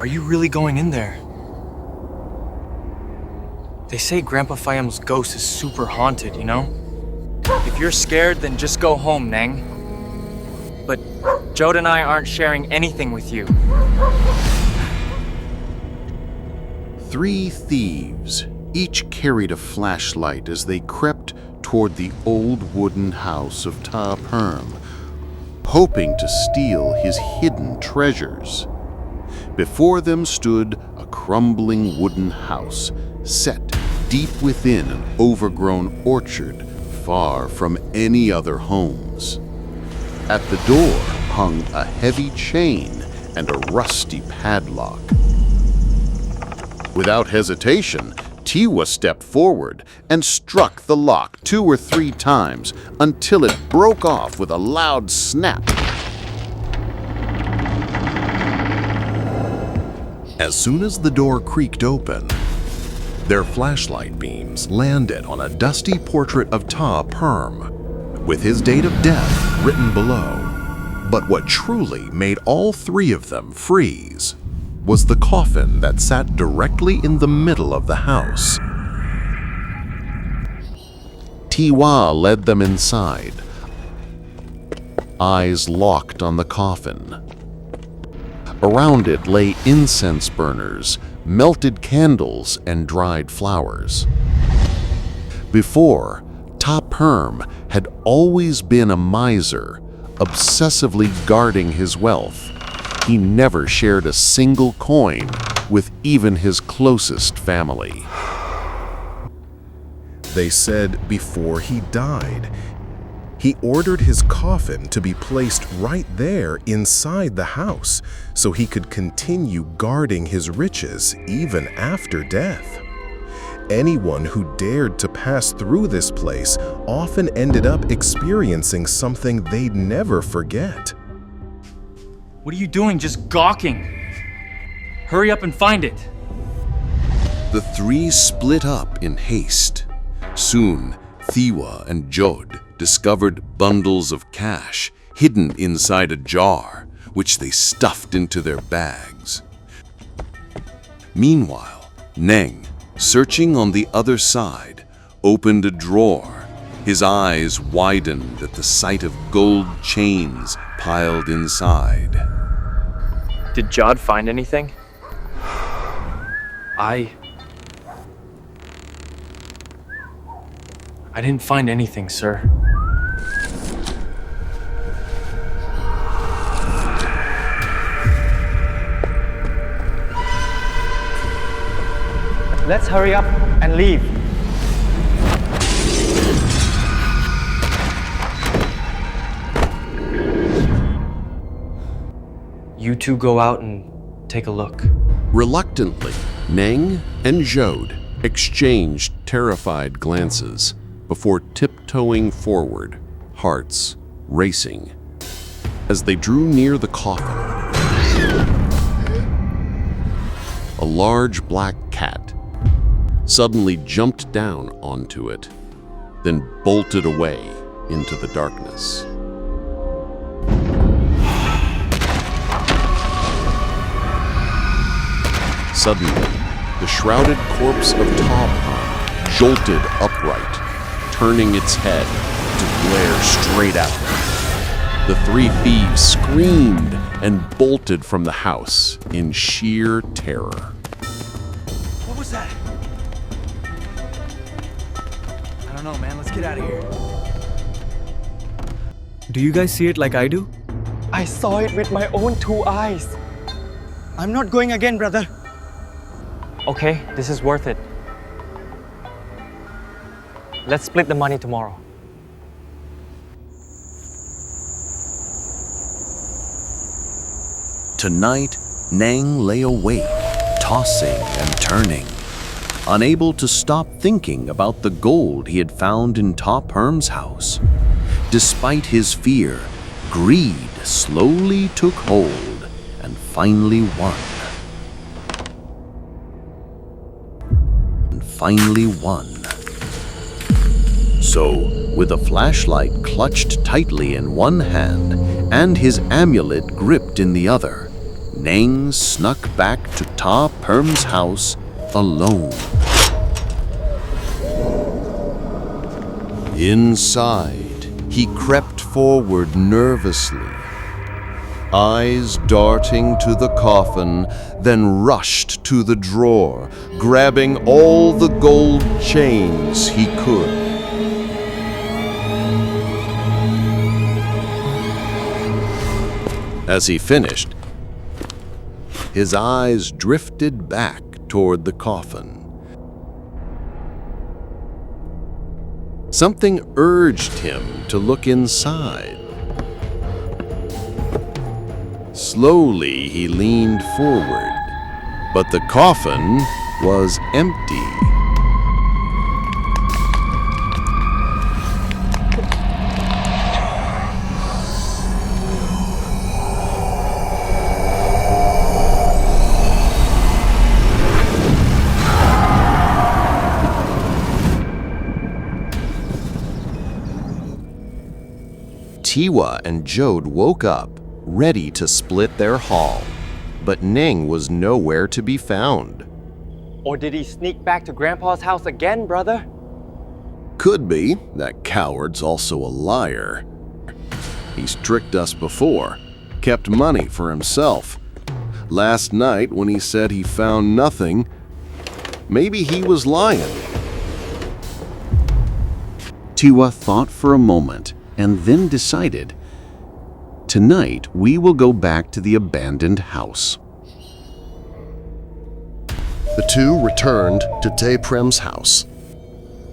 Are you really going in there? They say Grandpa Fayam's ghost is super haunted, you know? If you're scared, then just go home, Neng. But Jode and I aren't sharing anything with you. 3 thieves each carried a flashlight as they crept toward the old wooden house of Ta Perm, hoping to steal his hidden treasures. Before them stood a crumbling wooden house set deep within an overgrown orchard far from any other homes. At the door hung a heavy chain and a rusty padlock. Without hesitation, Tiwa stepped forward and struck the lock 2 or 3 times until it broke off with a loud snap. As soon as the door creaked open, their flashlight beams landed on a dusty portrait of Ta Perm, with his date of death written below. But what truly made all 3 of them freeze was the coffin that sat directly in the middle of the house. Tiwa led them inside, eyes locked on the coffin. Around it lay incense burners, melted candles, and dried flowers. Before, Ta Perm had always been a miser, obsessively guarding his wealth. He never shared a single coin with even his closest family. They said before he died, he ordered his coffin to be placed right there inside the house so he could continue guarding his riches even after death. Anyone who dared to pass through this place often ended up experiencing something they'd never forget. What are you doing, just gawking? Hurry up and find it. The 3 split up in haste. Soon, Tiwa and Jode discovered bundles of cash hidden inside a jar, which they stuffed into their bags. Meanwhile, Neng, searching on the other side, opened a drawer. His eyes widened at the sight of gold chains piled inside. Did Jod find anything? I didn't find anything, sir. Let's hurry up and leave. You 2 go out and take a look. Reluctantly, Neng and Jode exchanged terrified glances before tiptoeing forward, hearts racing. As they drew near the coffin, a large black cat suddenly jumped down onto it, then bolted away into the darkness. Suddenly, the shrouded corpse of Ta Perm jolted upright, turning its head to glare straight at them. The 3 thieves screamed and bolted from the house in sheer terror. What was that? I don't know, man. Let's get out of here. Do you guys see it like I do? I saw it with my own 2 eyes. I'm not going again, brother. Okay, this is worth it. Let's split the money tomorrow. Tonight, Neng lay awake, tossing and turning, unable to stop thinking about the gold he had found in Ta Perm's house. Despite his fear, greed slowly took hold and finally won. So, with a flashlight clutched tightly in one hand and his amulet gripped in the other, Neng snuck back to Ta Perm's house alone. Inside, he crept forward nervously, eyes darting to the coffin, then rushed to the drawer, grabbing all the gold chains he could. As he finished, his eyes drifted back toward the coffin. Something urged him to look inside. Slowly, he leaned forward, but the coffin was empty. Tiwa and Jode woke up, ready to split their haul, but Neng was nowhere to be found. Or did he sneak back to Grandpa's house again, brother? Could be. That coward's also a liar. He's tricked us before, kept money for himself. Last night, when he said he found nothing, maybe he was lying. Tiwa thought for a moment and then decided, tonight we will go back to the abandoned house. The two returned to Te Prem's house.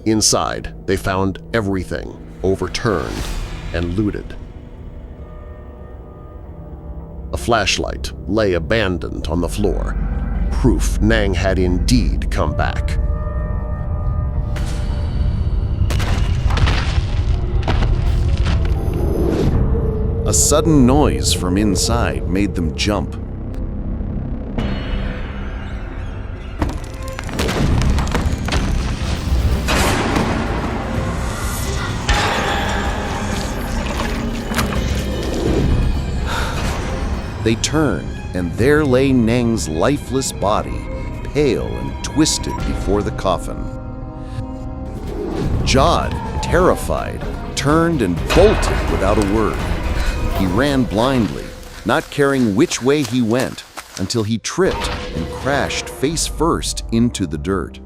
Inside, they found everything overturned and looted. A flashlight lay abandoned on the floor, proof Neng had indeed come back. A sudden noise from inside made them jump. They turned, and there lay Neng's lifeless body, pale and twisted before the coffin. Jod, terrified, turned and bolted without a word. He ran blindly, not caring which way he went, until he tripped and crashed face first into the dirt.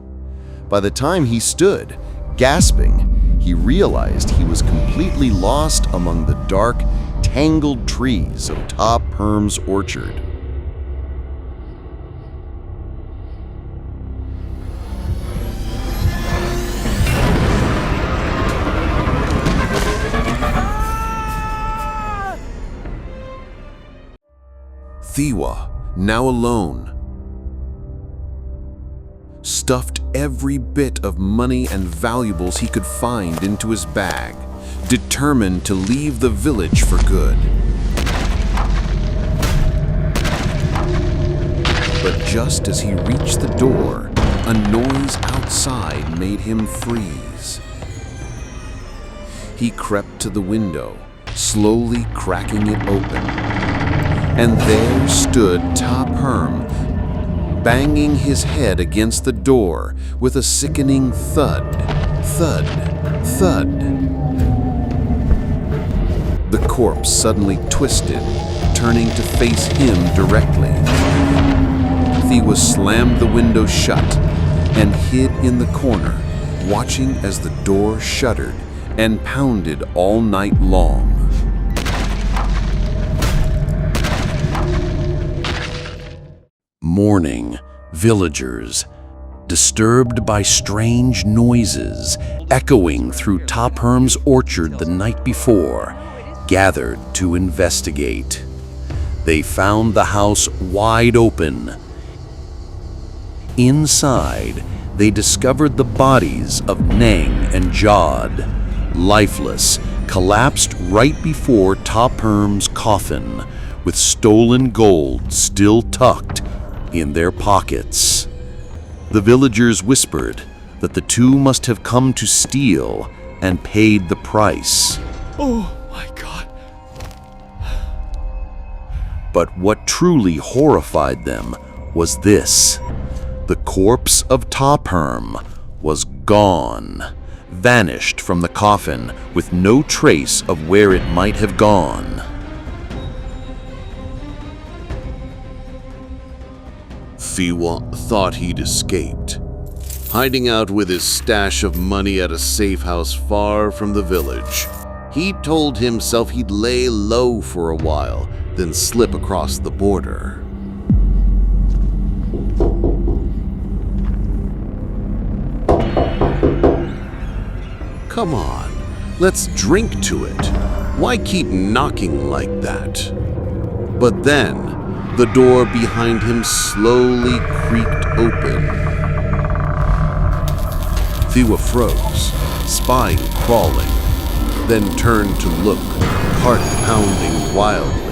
By the time he stood, gasping, he realized he was completely lost among the dark, tangled trees of Ta Perm's orchard. Thiwa, now alone, stuffed every bit of money and valuables he could find into his bag, determined to leave the village for good. But just as he reached the door, a noise outside made him freeze. He crept to the window, slowly cracking it open. And there stood Ta Perm, banging his head against the door with a sickening thud, thud, thud. The corpse suddenly twisted, turning to face him directly. Thiwa slammed the window shut and hid in the corner, watching as the door shuddered and pounded all night long. Morning, villagers, disturbed by strange noises echoing through Ta Perm's orchard the night before, gathered to investigate. They found the house wide open. Inside, they discovered the bodies of Neng and Jod, lifeless, collapsed right before Ta Perm's coffin, with stolen gold still tucked in their pockets. The villagers whispered that the two must have come to steal and paid the price. Oh my God. But what truly horrified them was this. The corpse of Ta Perm was gone, vanished from the coffin with no trace of where it might have gone. Thiwa thought he'd escaped, hiding out with his stash of money at a safe house far from the village. He told himself he'd lay low for a while, then slip across the border. Come on, let's drink to it. Why keep knocking like that? But then, the door behind him slowly creaked open. Thiwa froze, spine crawling, then turned to look, heart pounding wildly.